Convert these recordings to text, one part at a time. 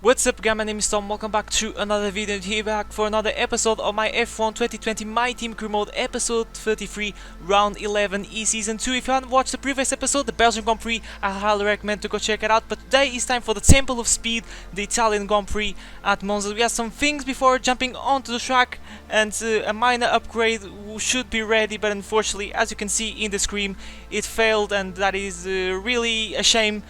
What's up guys, my name is Tom, welcome back to another video, and here back for another episode of my F1 2020 My Team Crew Mode episode 33 round 11 season 2. If you haven't watched the previous episode, the Belgian Grand Prix, I highly recommend to go check it out. But today is time for the Temple of Speed, the Italian Grand Prix at Monza. We have some things before jumping onto the track, and a minor upgrade should be ready, but unfortunately, as you can see in the screen, it failed, and that is really a shame,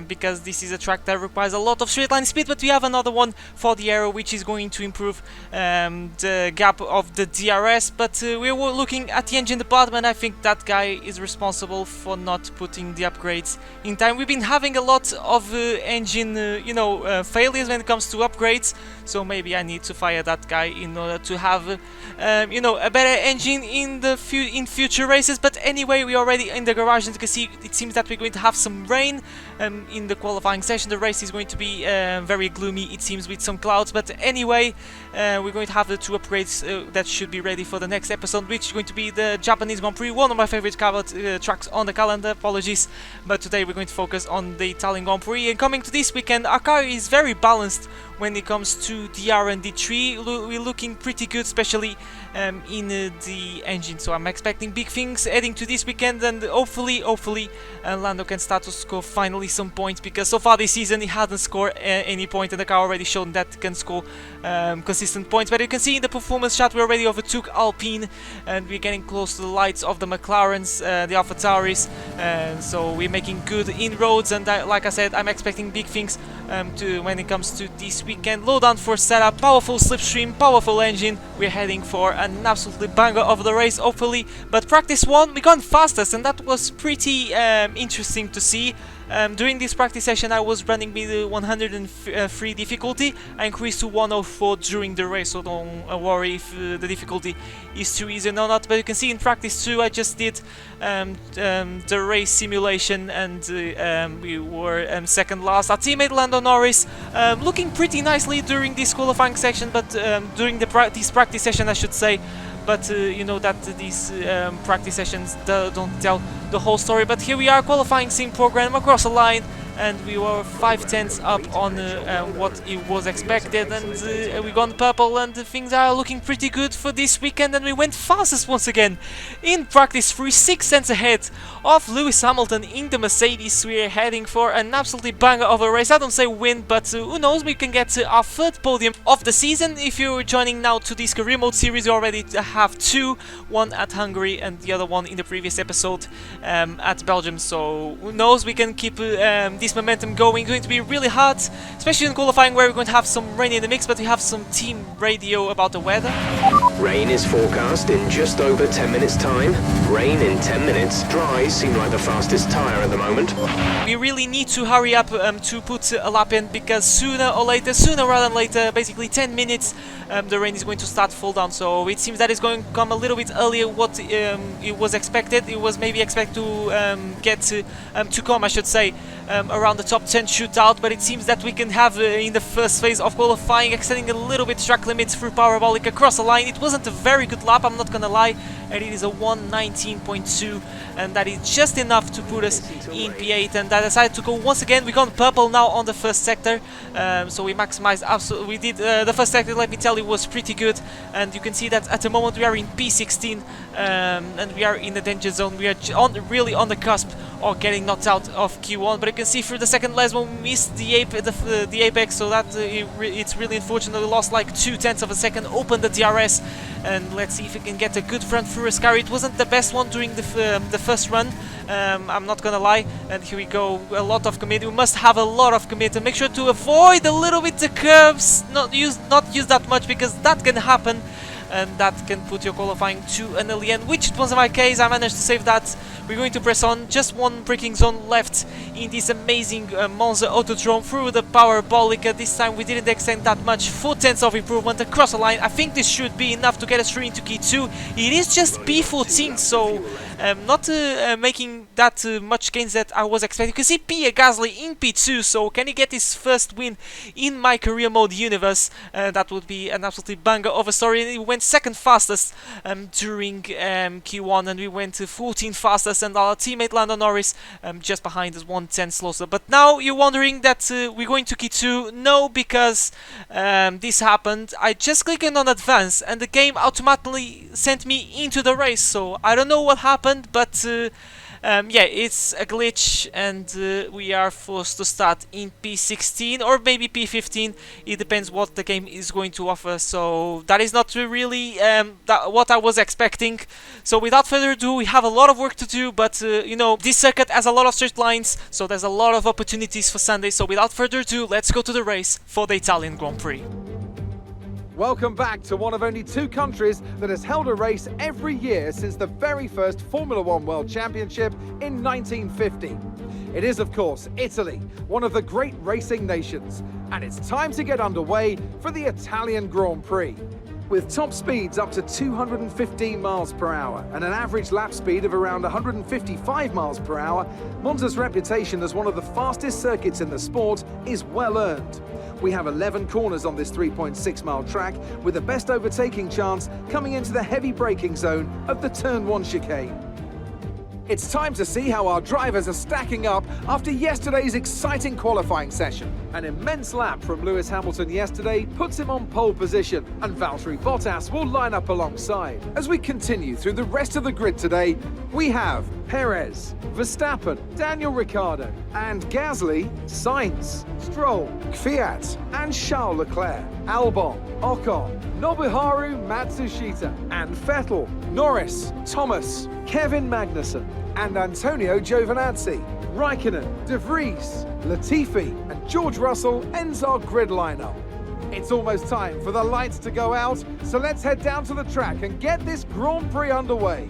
because this is a track that requires a lot of straight line speed. But we have another one for the Aero, which is going to improve the gap of the DRS. But we were looking at the engine department. I think that guy is responsible for not putting the upgrades in time. We've been having a lot of engine failures when it comes to upgrades, so maybe I need to fire that guy in order to have a better engine in the future races. But anyway, we're already in the garage, and you can see it seems that we're going to have some rain in the qualifying session. The race is going to be very gloomy, it seems, with some clouds. But anyway, we're going to have the two upgrades that should be ready for the next episode, which is going to be the Japanese Grand Prix, one of my favorite tracks on the calendar. Apologies, but today we're going to focus on the Italian Grand Prix. And coming to this weekend, our car is very balanced when it comes to the R&D tree. We're looking pretty good, especially in the engine, so I'm expecting big things heading to this weekend, and hopefully Lando can start to score finally some points, because so far this season he hasn't scored any point, and the car already shown that it can score consistent points. But you can see in the performance chart we already overtook Alpine, and we're getting close to the lights of the McLarens, the AlphaTauris, so we're making good inroads. And like I said, I'm expecting big things when it comes to this weekend. Low down for setup, powerful slipstream, powerful engine. We're heading for an absolutely banger of the race, hopefully. But practice one, we gone fastest, and that was pretty interesting to see. During this practice session I was running with 103 difficulty. I increased to 104 during the race, so don't worry if the difficulty is too easy or not. But you can see in practice 2 I just did the race simulation, and we were second last. Our teammate Lando Norris looking pretty nicely during this qualifying section, but during this practice session I should say. But you know that these practice sessions don't tell the whole story. But here we are, qualifying sim program across the line, and we were 5/10 up on what it was expected, and we got purple, and things are looking pretty good for this weekend. And we went fastest once again in practice 3, 6 tenths ahead of Lewis Hamilton in the Mercedes. We're heading for an absolutely banger of a race. I don't say win, but who knows, we can get our third podium of the season. If you're joining now to this career mode series, you already have two, one at Hungary and the other one in the previous episode at Belgium. So who knows, we can keep this momentum going. It's going to be really hard, especially in qualifying, where we're going to have some rain in the mix. But we have some team radio about the weather. Rain is forecast in just over 10 minutes time. Rain in 10 minutes. Dries seem like the fastest tyre at the moment. We really need to hurry up to put a lap in, because sooner rather than later, basically 10 minutes, the rain is going to start to fall down. So it seems that it's going to come a little bit earlier what it was expected. It was maybe expected to come, I should say, around the top 10 shootout, but it seems that we can have in the first phase of qualifying, extending a little bit track limits through Parabolic across the line. It wasn't a very good lap, I'm not gonna lie, and it is a 1:19.2, and that is just enough to put us in P8. And I decided to go once again. We got purple now on the first sector, so we maximized absolutely. We did the first sector, let me tell you, was pretty good, and you can see that at the moment we are in P16, and we are in the danger zone. We are really on the cusp of getting knocked out of Q1. But you can see through the second last one we missed the apex, so that it's really unfortunate. We lost like 2/10 of a second, opened the DRS, and let's see if we can get a good front through Ascari. It wasn't the best one during the first run, I'm not gonna lie. And here we go, a lot of commit. We must have a lot of commit, and make sure to avoid a little bit the curves, not use that much, because that can happen, and that can put your qualifying to an early end, which wasn't my case. I managed to save that. We're going to press on. Just one braking zone left in this amazing Monza Autodrome through the Parabolica. This time we didn't extend that much. 4/10 of improvement across the line. I think this should be enough to get us through into Q2. It is just P14, so not making that much gains that I was expecting. You can see Pierre Gasly in P2, so can he get his first win in my career mode universe? That would be an absolutely banger of a story. And he went second fastest during Q1, and we went to 14th fastest, and our teammate Lando Norris just behind us 1/10 slower. But now you're wondering that we're going to Q2. No, because this happened. I just clicked on advance and the game automatically sent me into the race, so I don't know what happened, but yeah, it's a glitch, and we are forced to start in P16 or maybe P15. It depends what the game is going to offer, so that is not really what I was expecting. So without further ado, we have a lot of work to do, but you know, this circuit has a lot of straight lines, so there's a lot of opportunities for Sunday. So without further ado, let's go to the race for the Italian Grand Prix. Welcome back to one of only 2 countries that has held a race every year since the very first Formula One World Championship in 1950. It is, of course, Italy, one of the great racing nations, and it's time to get underway for the Italian Grand Prix. With top speeds up to 215 miles per hour and an average lap speed of around 155 miles per hour, Monza's reputation as one of the fastest circuits in the sport is well earned. We have 11 corners on this 3.6 mile track, with the best overtaking chance coming into the heavy braking zone of the Turn 1 chicane. It's time to see how our drivers are stacking up after yesterday's exciting qualifying session. An immense lap from Lewis Hamilton yesterday puts him on pole position, and Valtteri Bottas will line up alongside. As we continue through the rest of the grid today, we have Perez, Verstappen, Daniel Ricciardo, and Gasly, Sainz, Stroll, Kvyat, and Charles Leclerc, Albon, Ocon, Nobuharu Matsushita, and Vettel, Norris, Thomas, Kevin Magnussen, and Antonio Giovinazzi. Raikkonen, De Vries, Latifi, and George Russell ends our grid lineup. It's almost time for the lights to go out, so let's head down to the track and get this Grand Prix underway.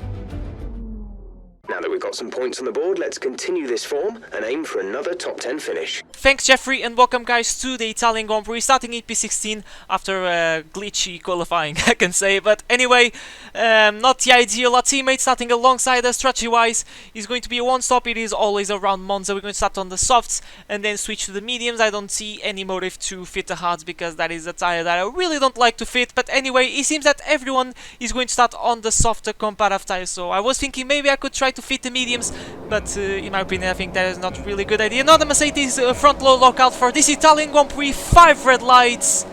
Now that we've got some points on the board, let's continue this form and aim for another top 10 finish. Thanks, Jeffrey, and welcome guys to the Italian Grand Prix, starting in P16 after glitchy qualifying, I can say. But anyway, not the ideal. Our teammate starting alongside us, strategy-wise, is going to be a one-stop. It is always around Monza. We're going to start on the softs and then switch to the mediums. I don't see any motive to fit the hards, because that is a tire that I really don't like to fit. But anyway, it seems that everyone is going to start on the softer comparative tires, so I was thinking maybe I could try to fit the mediums, but in my opinion I think that is not really a good idea. Now the Mercedes front load lockout for this Italian Grand Prix, 5 red lights,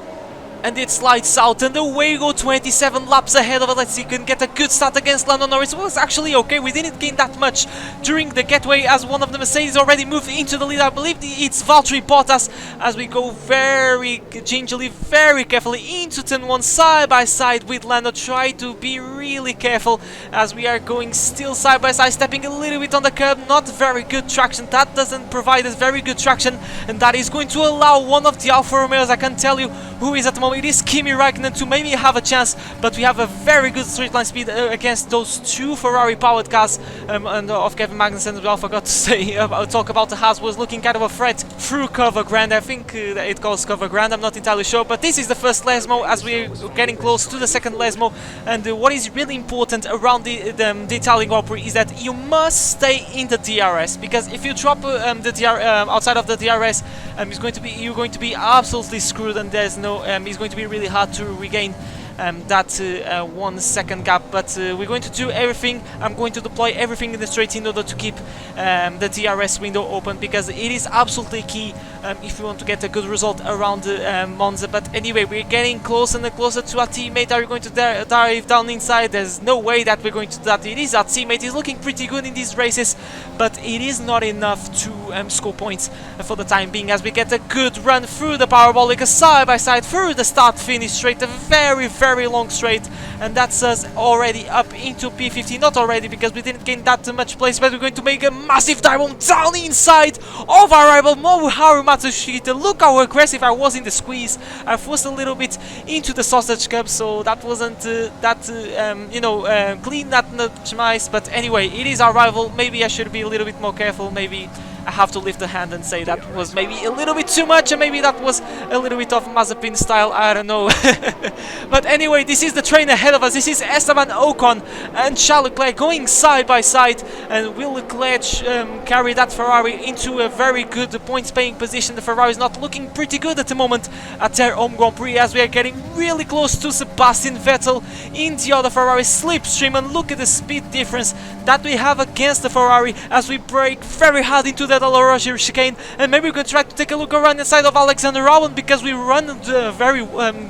and it slides out, and away we go, 27 laps ahead of it. Let's see if we can get a good start against Lando Norris. It was actually okay, we didn't gain that much during the getaway, as one of the Mercedes already moved into the lead. I believe it's Valtteri Bottas, as we go very gingerly, very carefully into turn 1, side by side with Lando. Try to be really careful as we are going still side by side, stepping a little bit on the curb. Not very good traction, that doesn't provide us very good traction, and that is going to allow one of the Alfa Romeos, I can tell you who is at the moment, it is Kimi Raikkonen, to maybe have a chance. But we have a very good straight line speed against those 2 Ferrari powered cars, and of Kevin Magnussen as well. I forgot to say, talk about the Haas, was looking kind of a threat through Cover Grand. I think it calls Cover Grand, I'm not entirely sure, but this is the first Lesmo as we're getting close to the second Lesmo. And what is really important around the Italian Grand Prix is that you must stay in the DRS, because if you drop outside of the DRS, you're going to be absolutely screwed, and there's no it's going to be really hard to regain that 1 second gap. But we're going to do everything. I'm going to deploy everything in the straight in order to keep the DRS window open, because it is absolutely key if you want to get a good result around Monza. But anyway, we're getting closer and closer to our teammate. Are we going to dive down inside? There's no way that we're going to do that. It is our teammate. He's looking pretty good in these races, but it is not enough to score points for the time being, as we get a good run through the parabolic, side by side through the start finish straight, a very long straight, and that's us already up into P15. Not already, because we didn't gain that much place, but we're going to make a massive dive on down inside of our rival Nobuharu Matsushita. Look how aggressive I was in the squeeze. I forced a little bit into the sausage cup, so that wasn't clean, that much nice. But anyway, it is our rival. Maybe I should be a little bit more careful. Maybe I have to lift a hand and say that was maybe a little bit too much, and maybe that was a little bit of Mazepin style, I don't know. But anyway, this is the train ahead of us. This is Esteban Ocon and Charles Leclerc going side by side, and will Leclerc carry that Ferrari into a very good points paying position. The Ferrari is not looking pretty good at the moment at their home Grand Prix, as we are getting really close to Sebastian Vettel in the other Ferrari slipstream, and look at the speed difference that we have against the Ferrari as we brake very hard into that Roger chicane. And maybe we can try to take a look around the side of Alexander Albon, because we run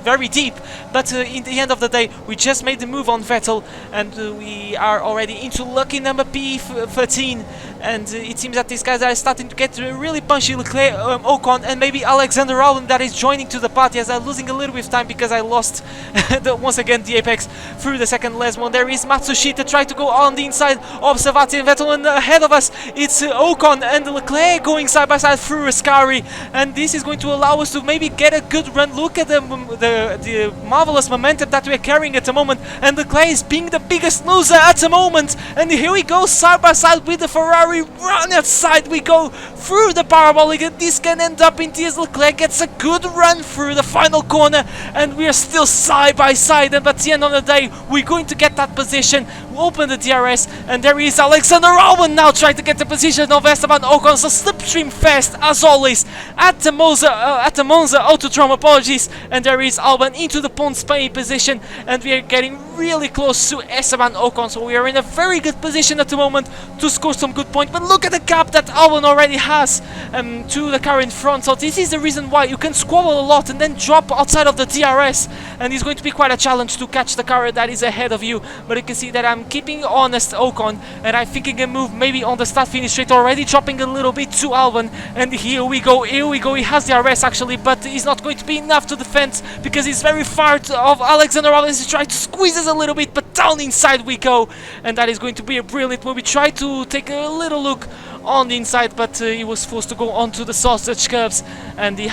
very deep, but in the end of the day we just made the move on Vettel, and we are already into lucky number P13, and it seems that these guys are starting to get really punchy. Leclerc, Ocon, and maybe Alexander Albon that is joining to the party, as I'm losing a little bit of time because I lost once again the apex through the second last one. There is Matsushita trying to go on the inside of Sebastian Vettel, and ahead of us it's Ocon and Leclerc going side by side through Ascari, and this is going to allow us to maybe get a good run. Look at the marvelous momentum that we're carrying at the moment, and Leclerc is being the biggest loser at the moment, and here we go side by side with the Ferrari. Run outside we go through the parabolic, and this can end up in tears. Leclerc gets a good run through the final corner, and we are still side by side, and at the end of the day we're going to get that position. We open the DRS, and there is Alexander Albon now trying to get the position of Esteban Ocon, so slipstream fast as always at the Monza Autodrome, apologies, and there is Albon into the points paying position, and we are getting really close to Esteban Ocon, so we are in a very good position at the moment to score some good points. But look at the gap that Albon already has to the car in front, so this is the reason why you can squabble a lot and then drop outside of the DRS, and it's going to be quite a challenge to catch the car that is ahead of you. But you can see that I'm keeping honest Ocon, and I think I can move maybe on the start finish straight, already dropping a little bit to Albon, and here we go, he has DRS actually, but it's not going to be enough to defend because he's very far of Alexander Albon as he tries to squeeze us a little bit, but down inside we go, and that is going to be a brilliant move. We try to take a little look on the inside, but he was forced to go onto the sausage curves, and he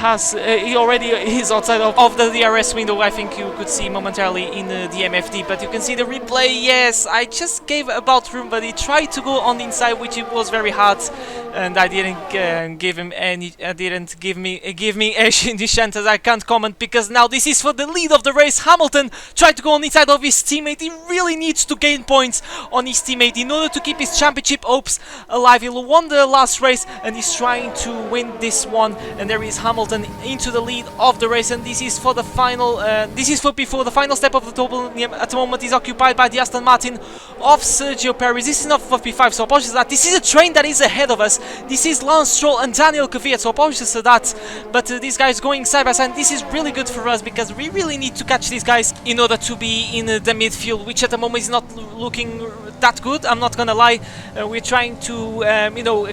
already is outside of the DRS window. I think you could see momentarily in the MFD, but you can see the replay. Yes, I just gave about room, but he tried to go on the inside, which it was very hard, and I didn't give him any. Didn't give me any chances. I can't comment because now this is for the lead of the race. Hamilton tried to go on the inside of his teammate. He really needs to gain points on his teammate in order to keep his championship hopes alive. He'll won the last race, and he's trying to win this one. And there is Hamilton into the lead of the race, and this is for the final. This is for before the final step of the double. At the moment, is occupied by the Aston Martin of Sergio Perez. This is not for P5, so apologies for that. This is a train that is ahead of us. This is Lance Stroll and Daniel Kvyat, so apologies for that. But these guys going side by side. This is really good for us because we really need to catch these guys in order to be in the midfield, which at the moment is not looking that good. I'm not gonna lie. We're trying to,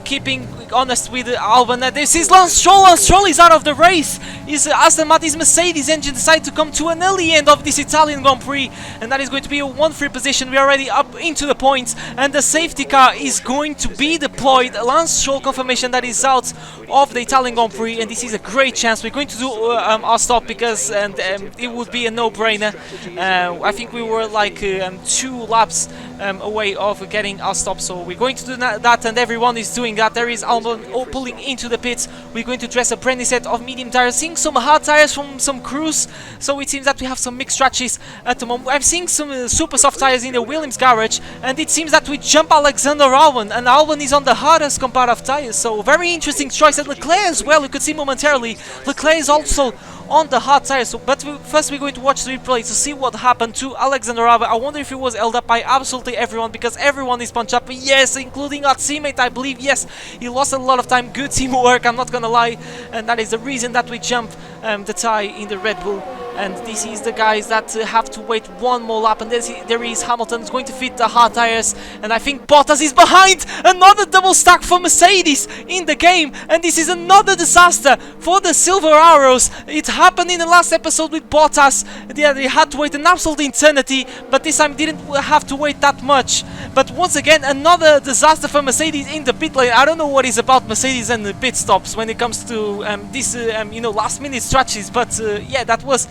keeping honest with Albon. This is Lance Stroll. Lance Stroll is out of the race. Aston Martin's Mercedes engine decided to come to an early end of this Italian Grand Prix, and that is going to be a 1-3 position. We're already up into the points, and the safety car is going to be deployed. Lance Stroll confirmation that is out of the Italian Grand Prix, and this is a great chance. We're going to do our stop because it would be a no-brainer. I think we were like 2 laps away of getting our stop, so we're going to do that, and everyone is doing that. There is Albon pulling into the pits. We're going to dress a brand new set of medium tires, seeing some hard tires from some crews, so it seems that we have some mixed strategies at the moment. I'm seeing some super soft tires in the Williams garage, and it seems that we jump Alexander Albon, and Albon is on the hardest comparative tires, so very interesting choice. And Leclerc as well, you could see momentarily, Leclerc is also on the hard tires. So, but first we're going to watch the replay to see what happened to Alexander Albon. I wonder if he was held up by absolutely everyone, because everyone is punched up. Yes, including our teammate, I believe. Yes, he lost a lot of time. Good teamwork, I'm not gonna lie, and that is the reason that we jump the tie in the Red Bull. And this is the guys that have to wait one more lap, and there is Hamilton is going to fit the hard tires, and I think Bottas is behind. Another double stack for Mercedes in the game, and this is another disaster for the Silver Arrows. It happened in the last episode with Bottas. They had to wait an absolute eternity, but this time didn't have to wait that much. But once again, another disaster for Mercedes in the pit lane. I don't know what is about Mercedes and the pit stops when it comes to this last minute strategies, but yeah, that was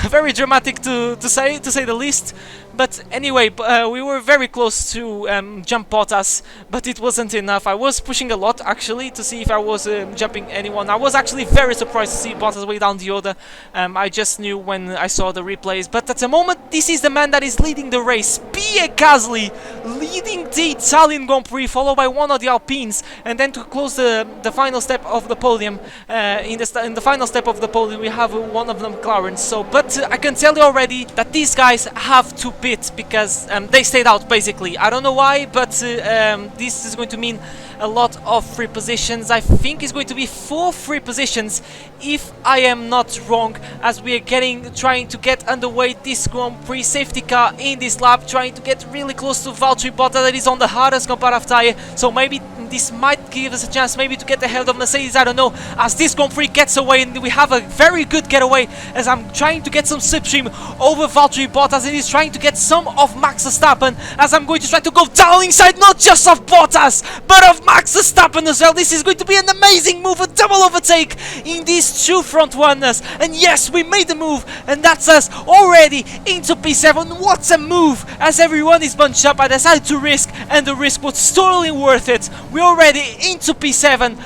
very dramatic to say the least. But anyway, we were very close to jump Bottas, but it wasn't enough. I was pushing a lot actually to see if I was jumping anyone. I was actually very surprised to see Bottas way down the order. I just knew when I saw the replays, but at the moment this is the man that is leading the race. Pierre Gasly leading the Italian Grand Prix, followed by one of the Alpines, and then to close the final step of the podium, in the final step of the podium we have one of them McLaren. So, but I can tell you already that these guys have to pit because they stayed out basically. I don't know why, but this is going to mean a lot of free positions. I think it's going to be 4 free positions if I am not wrong, as we are trying to get underway this Grand Prix. Safety car in this lap, trying to get really close to Valtteri Bottas, that is on the hardest comparative tire, so maybe this might give us a chance maybe to get ahead of Mercedes, I don't know, as this Grand Prix gets away, and we have a very good getaway as I'm trying to get some slipstream over Valtteri Bottas, and he's trying to get some of Max Verstappen, as I'm going to try to go down inside not just of Bottas but of Max Verstappen as well. This is going to be an amazing move, a double overtake in these 2 front runners, and yes, we made the move, and that's us already into P7. What a move, as everyone is bunched up. I decided to risk, and the risk was totally worth it. We're already into P7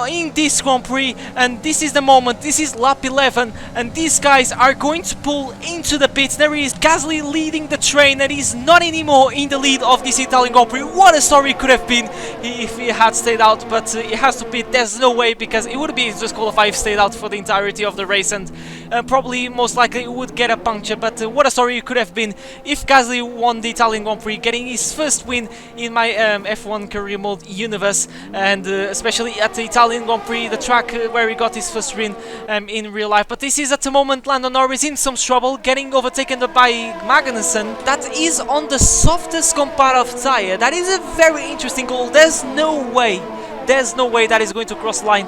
in this Grand Prix, and this is the moment. This is lap 11, and these guys are going to pull into the pits. There is Gasly leading the train, and he's not anymore in the lead of this Italian Grand Prix. What a story it could have been if he had stayed out, but he has to pit. There's no way, because it would be disqualified if he stayed out for the entirety of the race, and probably most likely would get a puncture. But what a story it could have been if Gasly won the Italian Grand Prix, getting his first win in my F1 career mode universe, and especially at the Italian Grand Prix, the track where he got his first win in real life. But this is at the moment Lando Norris in some trouble, getting overtaken by Magnussen. That is on the softest comparative tire. That is a very interesting goal. There's no way that is going to cross line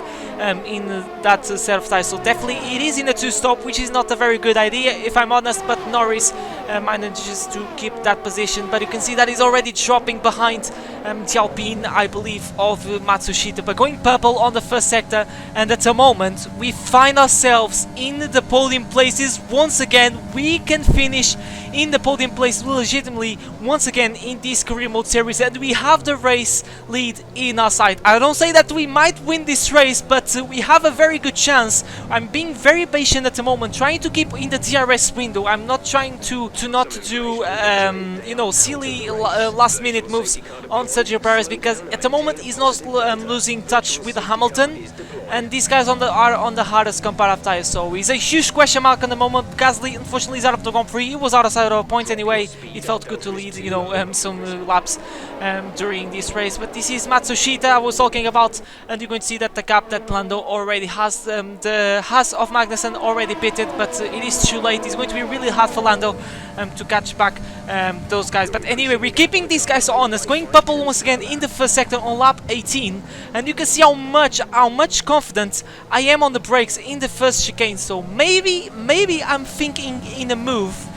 in that set of tires. So definitely it is in a 2-stop, which is not a very good idea if I'm honest, but Norris manages to keep that position. But you can see that he's already dropping behind the Alpine, I believe, of Matsushita, but going purple on the first sector. And at the moment we find ourselves in the podium places once again. We can finish in the podium place legitimately once again in this career mode series, and we have the race lead in our side. I don't say that we might win this race, but we have a very good chance. I'm being very patient at the moment, trying to keep in the DRS window. I'm not trying to not do you know, silly last minute moves on Sergio Perez, because at the moment he's not losing touch with Hamilton, and these guys are on the hardest comparative tires. So he's a huge question mark at the moment. Gasly unfortunately is out of the Grand Prix. He was outside of points anyway. It felt good to lead, you know, some laps during this race. But this is Matsushita I was talking about, and you're going to see that the gap that Lando already has, the Haas of Magnussen already pitted, but it is too late. It's going to be really hard for Lando to catch back those guys. But anyway, we're keeping these guys honest, going purple once again in the first sector on lap 18, and you can see how much confident I am on the brakes in the first chicane. So maybe I'm thinking in a move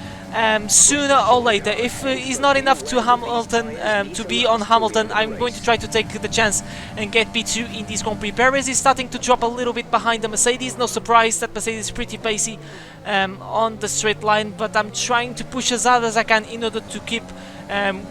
sooner or later. If it's not enough to Hamilton to be on Hamilton, I'm going to try to take the chance and get P2 in this Grand Prix. Perez is starting to drop a little bit behind the Mercedes. No surprise that Mercedes is pretty pacey on the straight line, but I'm trying to push as hard as I can in order to keep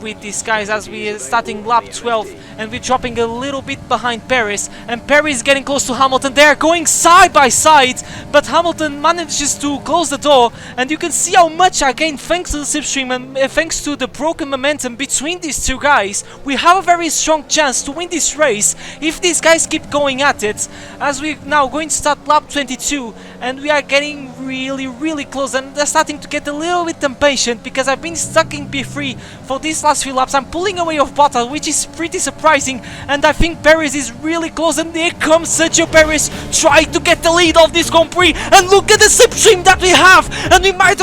with these guys, as we are starting lap 12 and we're dropping a little bit behind Perez, and Perez is getting close to Hamilton. They're going side by side, but Hamilton manages to close the door, and you can see how much I gained thanks to the slipstream and thanks to the broken momentum between these two guys. We have a very strong chance to win this race if these guys keep going at it, as we're now going to start lap 22, and we are getting really close, and they're starting to get a little bit impatient because I've been stuck in P3 for these last few laps. I'm pulling away of Bottas, which is pretty surprising, and I think Perez is really close, and here comes Sergio Perez trying to get the lead of this Grand Prix, and look at the slipstream that we have, and we might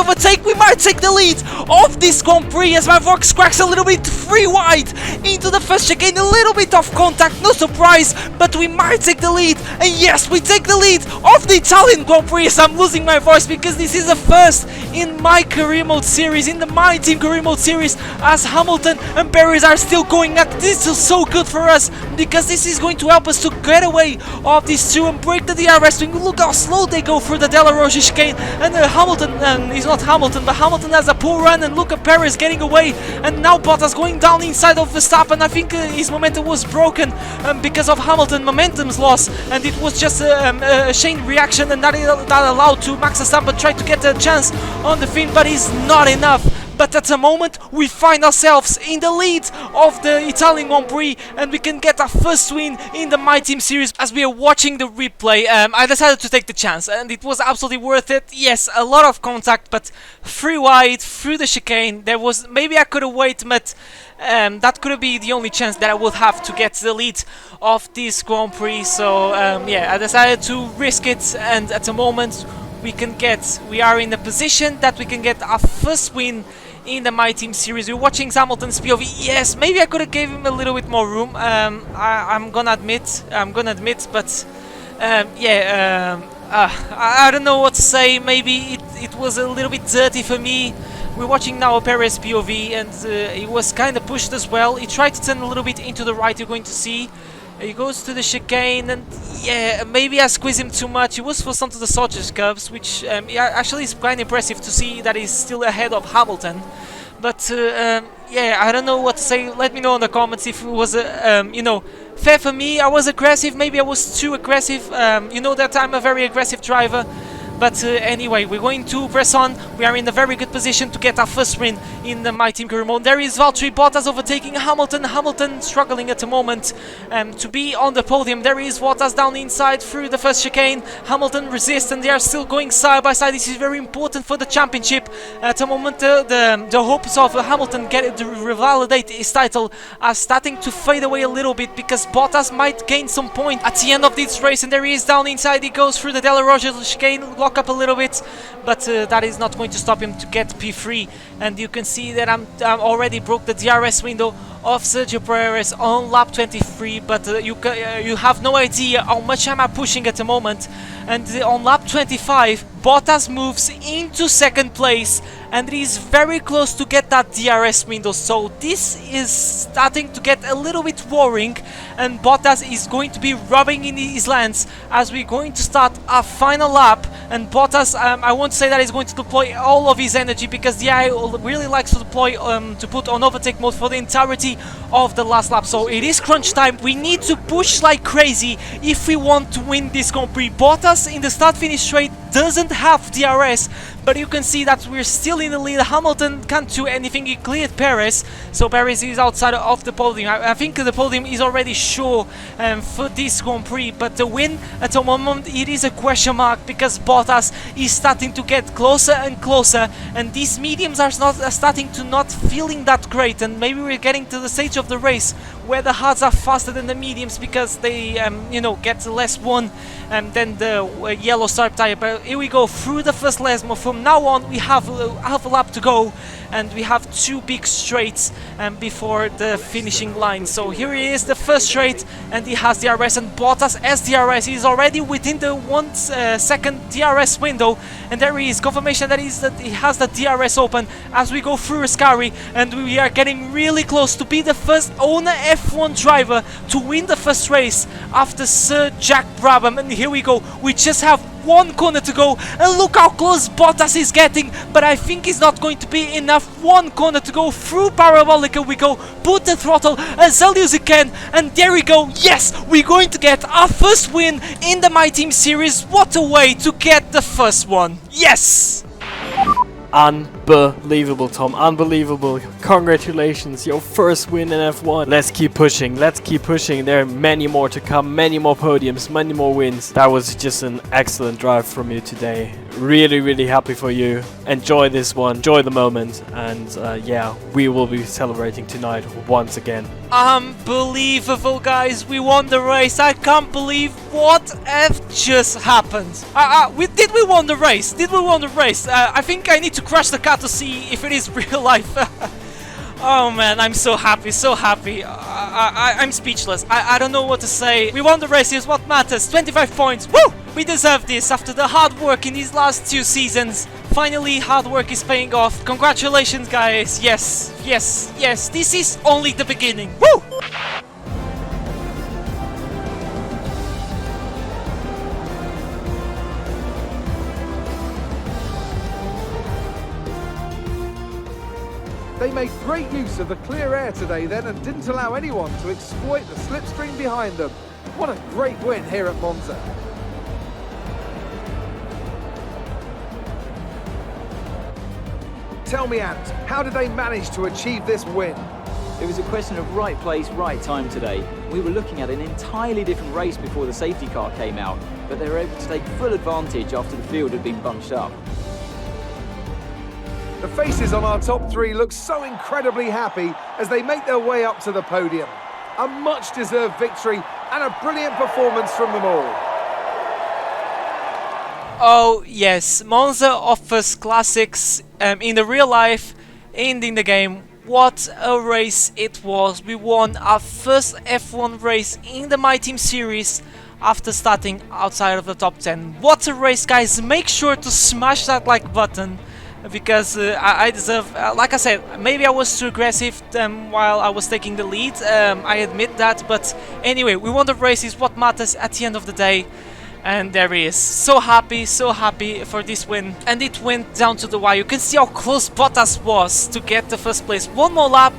take the lead of this Grand Prix as my Vox cracks a little bit free wide into the first chicane, a little bit of contact, no surprise, but we might take the lead, and yes, we take the lead of the Italian Grand Grand Prix. I'm losing my voice because this is the first in my career mode series, in the My Team career mode series, as Hamilton and Perez are still going at this. Is so good for us because this is going to help us to get away of these two and break the DRS swing. Look how slow they go through the De La Rocha chicane, and Hamilton, he's not Hamilton, but Hamilton has a poor run, and look at Perez getting away, and now Bottas going down inside of Verstappen. I think his momentum was broken because of Hamilton momentum's loss, and it was just a chain reaction, and that allowed to Max Verstappen try to get a chance on the fin, but it's not enough. But at the moment we find ourselves in the lead of the Italian Grand Prix, and we can get our first win in the My Team series. As we are watching the replay, I decided to take the chance, and it was absolutely worth it. Yes, a lot of contact, but free wide through the chicane. There was, maybe I could have waited, but that could be the only chance that I would have to get the lead of this Grand Prix. So yeah, I decided to risk it, and at the moment we are in a position that we can get our first win in the My Team series. We're watching Hamilton's POV. Yes, maybe I could have gave him a little bit more room. I'm gonna admit, but yeah, I don't know what to say. Maybe it was a little bit dirty for me. We're watching now a Perez POV, and he was kind of pushed as well. He tried to turn a little bit into the right, you're going to see. He goes to the chicane, and yeah, maybe I squeezed him too much. He was forced onto the Sausage curves, which yeah, actually is quite impressive to see that he's still ahead of Hamilton. But yeah, I don't know what to say. Let me know in the comments if it was you know, fair for me. I was aggressive, maybe I was too aggressive. You know that I'm a very aggressive driver. But anyway, we're going to press on. We are in a very good position to get our first win in the My Team career mode. There is Valtteri Bottas overtaking Hamilton. Hamilton struggling at the moment to be on the podium. There is Bottas down inside through the first chicane. Hamilton resists, and they are still going side by side. This is very important for the championship. At the moment, the hopes of Hamilton get to revalidate his title are starting to fade away a little bit, because Bottas might gain some point at the end of this race. And there he is down inside. He goes through the De La Rocha chicane, lock up a little bit, but that is not going to stop him to get P3. And you can see that I'm already broke the DRS window of Sergio Perez on lap 23, but you have no idea how much am I pushing at the moment. And on lap 25, Bottas moves into second place, and he is very close to get that DRS window. So this is starting to get a little bit worrying, and Bottas is going to be rubbing in his lands as we're going to start our final lap. And Bottas, I won't say that he's going to deploy all of his energy, because the AI really likes to deploy to put on overtake mode for the entirety of the last lap. So it is crunch time. We need to push like crazy if we want to win this Grand Prix. Bottas in the start-finish straight doesn't have DRS, but you can see that we're still in the lead. Hamilton can't do anything. He cleared Perez, so Perez is outside of the podium. I think the podium is already sure for this Grand Prix, but the win at the moment, it is a question mark, because Bottas is starting to get closer and closer, and these mediums are starting to not feeling that great. And maybe we're getting to the stage of the race where the hards are faster than the mediums, because they you know, get less worn than the yellow stripe tire. But here we go through the first Lesmo. From now on we have half a lap to go, and we have two big straights before the finishing line. So here he is, the first straight, and he has DRS, and Bottas has DRS. He's already within the 1 second DRS window, and there he is, confirmation that he has the DRS open as we go through Ascari, and we are getting really close to be the first owner F1 driver to win the first race after Sir Jack Brabham. And here we go, we just have one corner to go, and look how close Bottas is getting, but I think it's not going to be enough. One corner to go through Parabolica. We go, put the throttle as early as you can, and there we go. Yes, we're going to get our first win in the My Team series. What a way to get the first one. Yes! Unbelievable, Tom. Unbelievable. Congratulations, your first win in F1. Let's keep pushing. Let's keep pushing. There are many more to come. Many more podiums. Many more wins. That was just an excellent drive from you today. Really, really happy for you. Enjoy this one. Enjoy the moment. And yeah, we will be celebrating tonight once again. Unbelievable, guys. We won the race. I can't believe what just happened. Did we won the race? Did we won the race? I think I need to crash the car to see if it is real life. Oh man, I'm so happy, so happy. I'm speechless. I don't know what to say. We won the race, here's what matters. 25 points. Woo! We deserve this after the hard work in these last 2 seasons. Finally, hard work is paying off. Congratulations, guys. Yes, yes, yes. This is only the beginning. Woo! They made great use of the clear air today then and didn't allow anyone to exploit the slipstream behind them. What a great win here at Monza. Tell me, Ant, how did they manage to achieve this win? It was a question of right place, right time today. We were looking at an entirely different race before the safety car came out, but they were able to take full advantage after the field had been bunched up. The faces on our top 3 look so incredibly happy as they make their way up to the podium. A much-deserved victory and a brilliant performance from them all. Oh yes, Monza offers classics in the real life and in the game. What a race it was. We won our first F1 race in the My Team series after starting outside of the top 10. What a race, guys. Make sure to smash that like button, because I deserve, like I said, maybe I was too aggressive while I was taking the lead, I admit that, but anyway, we won the race is what matters at the end of the day, and there he is. So happy for this win, and it went down to the wire. You can see how close Bottas was to get the first place. One more lap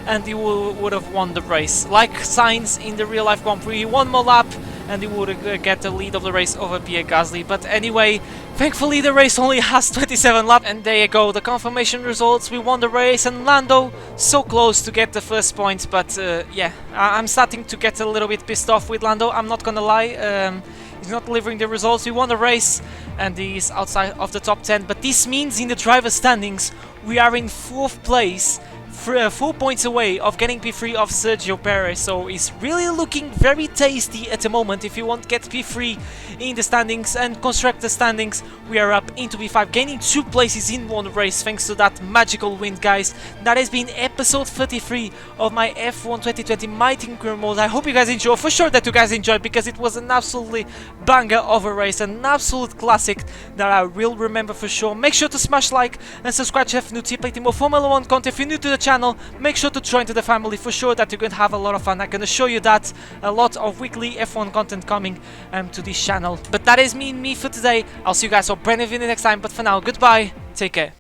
and he would have won the race. Like Sainz in the real life Grand Prix, one more lap and he would get the lead of the race over Pierre Gasly. But anyway, thankfully the race only has 27 laps, and there you go, the confirmation results. We won the race, and Lando so close to get the first points, but yeah, I'm starting to get a little bit pissed off with Lando, I'm not gonna lie. He's not delivering the results. We won the race and he's outside of the top 10, but this means in the driver standings we are in 4th place, 4 points away of getting P3 of Sergio Perez, so it's really looking very tasty at the moment. If you want to get P3 in the standings and constructor standings, we are up into P5, gaining 2 places in one race thanks to that magical win, guys. That has been episode 33 of my F1 2020 My Team Career Mode. I hope you guys enjoyed, for sure that you guys enjoyed, because it was an absolutely banger of a race, an absolute classic that I will remember for sure. Make sure to smash like and subscribe if you're new to play more Formula 1 content. If you're new to the channel, make sure to join to the family, for sure that you're going to have a lot of fun. I'm going to show you that a lot of weekly F1 content coming to this channel. But that is me for today. I'll see you guys for brand new video next time, but for now, goodbye, take care.